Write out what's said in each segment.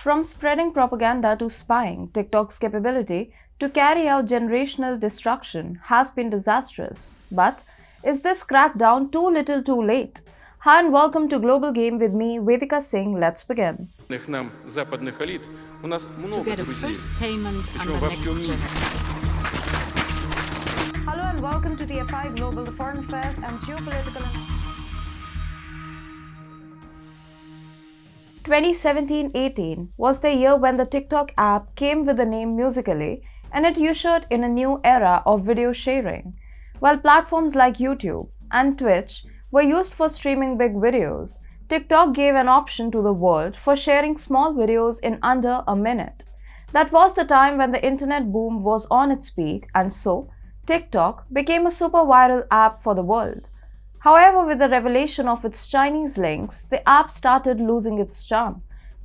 From spreading propaganda to spying, TikTok's capability to carry out generational destruction has been disastrous. But is this crackdown too little too late? Hi and welcome to Global Game with me, Vedika Singh. Let's begin. Нам западных элит у нас много друзей. Hello and welcome to TFI Global, the foreign affairs and geopolitical. 2017-18 was the year when the TikTok app came with the name Musical.ly, and it ushered in a new era of video sharing. While platforms like YouTube and Twitch were used for streaming big videos, TikTok gave an option to the world for sharing small videos in under a minute. That was the time when the internet boom was on its peak, and so TikTok became a super viral app for the world. However, with the revelation of its Chinese links, the app started losing its charm.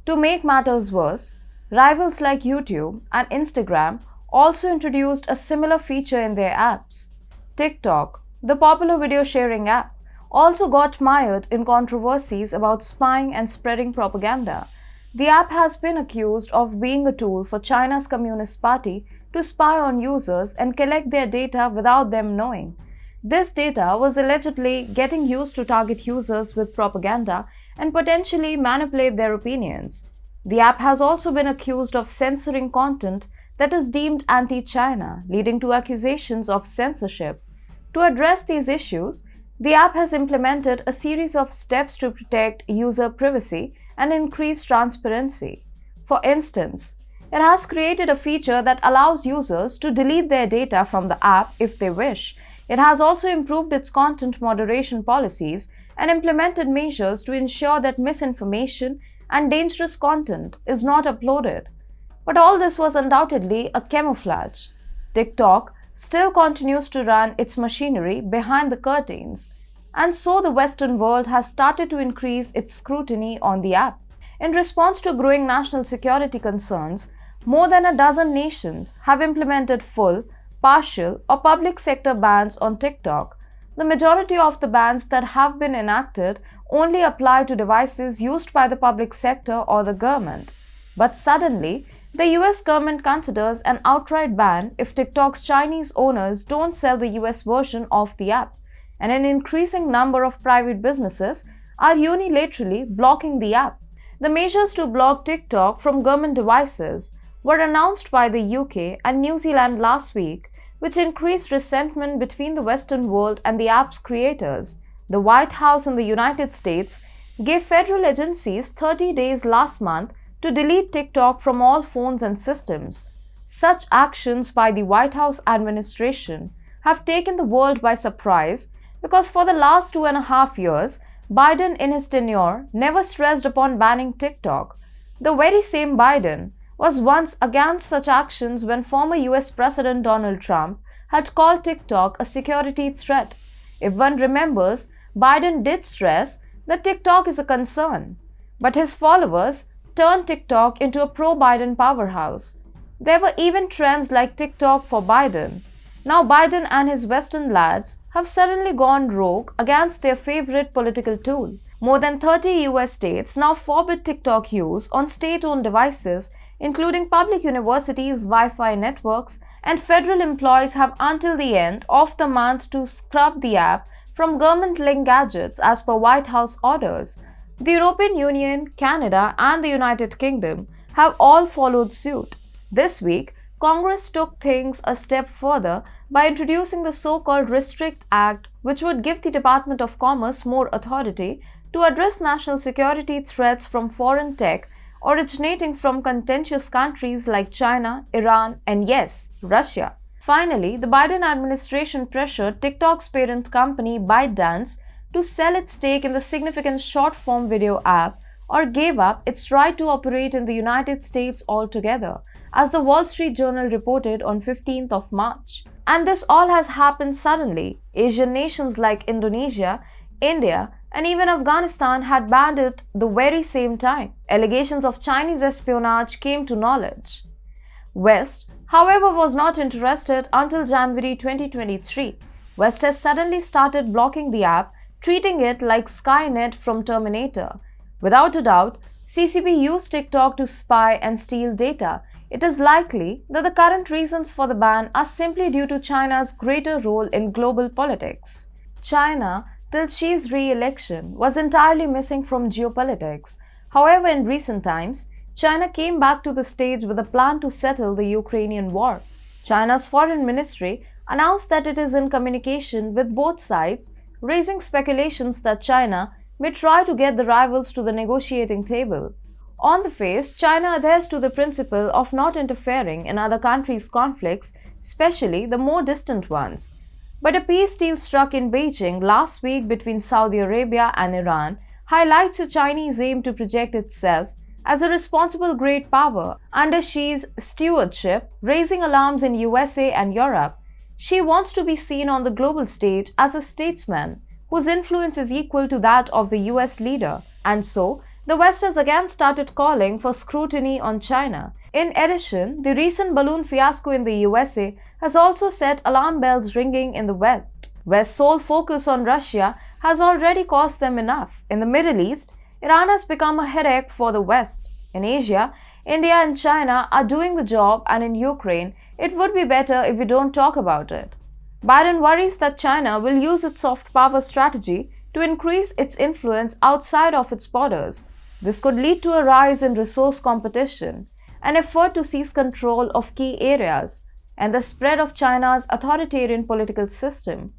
To make matters worse, rivals like YouTube and Instagram also introduced a similar feature in their apps. TikTok, the popular video sharing app, also got mired in controversies about spying and spreading propaganda. The app has been accused of being a tool for China's Communist Party to spy on users and collect their data without them knowing. This data was allegedly getting used to target users with propaganda and potentially manipulate their opinions. The app has also been accused of censoring content that is deemed anti-China, leading to accusations of censorship. To address these issues, the app has implemented a series of steps to protect user privacy and increase transparency. For instance, it has created a feature that allows users to delete their data from the app if they wish. It has also improved its content moderation policies and implemented measures to ensure that misinformation and dangerous content is not uploaded. But all this was undoubtedly a camouflage. TikTok still continues to run its machinery behind the curtains, and so the Western world has started to increase its scrutiny on the app. In response to growing national security concerns, more than a dozen nations have implemented full, partial, or public sector bans on TikTok. The majority of the bans that have been enacted only apply to devices used by the public sector or the government. But suddenly, the US government considers an outright ban if TikTok's Chinese owners don't sell the US version of the app, and an increasing number of private businesses are unilaterally blocking the app. The measures to block TikTok from government devices were announced by the UK and New Zealand last week, which increased resentment between the Western world and the app's creators. The White House in the United States gave federal agencies 30 days last month to delete TikTok from all phones and systems. Such actions by the White House administration have taken the world by surprise because for the last 2.5 years, Biden in his tenure never stressed upon banning TikTok. The very same Biden was once against such actions when former US President Donald Trump had called TikTok a security threat. If one remembers, Biden did stress that TikTok is a concern, but his followers turned TikTok into a pro-Biden powerhouse. There were even trends like TikTok for Biden. Now Biden and his Western lads have suddenly gone rogue against their favorite political tool. More than 30 US states now forbid TikTok use on state-owned devices, including public universities' Wi-Fi networks, and federal employees have until the end of the month to scrub the app from government-linked gadgets as per White House orders. The European Union, Canada, and the United Kingdom have all followed suit. This week, Congress took things a step further by introducing the so-called Restrict Act, which would give the Department of Commerce more authority to address national security threats from foreign tech originating from contentious countries like China, Iran, and yes, Russia. Finally, the Biden administration pressured TikTok's parent company ByteDance to sell its stake in the significant short-form video app or gave up its right to operate in the United States altogether, as the Wall Street Journal reported on 15th of March. And this all has happened suddenly. Asian nations like Indonesia, India, and even Afghanistan had banned it the very same time. Allegations of Chinese espionage came to knowledge. West, however, was not interested until January 2023. West has suddenly started blocking the app, treating it like Skynet from Terminator. Without a doubt, CCP used TikTok to spy and steal data. It is likely that the current reasons for the ban are simply due to China's greater role in global politics. China, till Xi's re-election, was entirely missing from geopolitics. However, in recent times, China came back to the stage with a plan to settle the Ukrainian war. China's foreign ministry announced that it is in communication with both sides, raising speculations that China may try to get the rivals to the negotiating table. On the face, China adheres to the principle of not interfering in other countries' conflicts, especially the more distant ones. But a peace deal struck in Beijing last week between Saudi Arabia and Iran highlights a Chinese aim to project itself as a responsible great power under Xi's stewardship, raising alarms in USA and Europe. Xi wants to be seen on the global stage as a statesman whose influence is equal to that of the US leader, and so the West has again started calling for scrutiny on China. In addition, the recent balloon fiasco in the USA has also set alarm bells ringing in the West. West's sole focus on Russia has already cost them enough. In the Middle East, Iran has become a headache for the West. In Asia, India and China are doing the job, and in Ukraine, it would be better if we don't talk about it. Biden worries that China will use its soft power strategy to increase its influence outside of its borders. This could lead to a rise in resource competition, an effort to seize control of key areas, and the spread of China's authoritarian political system.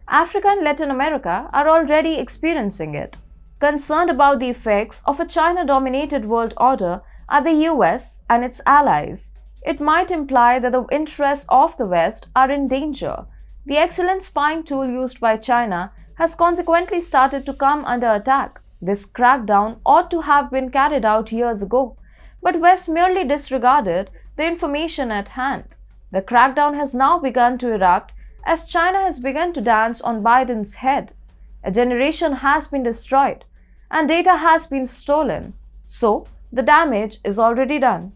Africa and Latin America are already experiencing it. Concerned about the effects of a China-dominated world order are the US and its allies. It might imply that the interests of the West are in danger. The excellent spying tool used by China has consequently started to come under attack. This crackdown ought to have been carried out years ago, but West merely disregarded the information at hand. The crackdown has now begun to erupt as China has begun to dance on Biden's head. A generation has been destroyed, and data has been stolen. So, the damage is already done.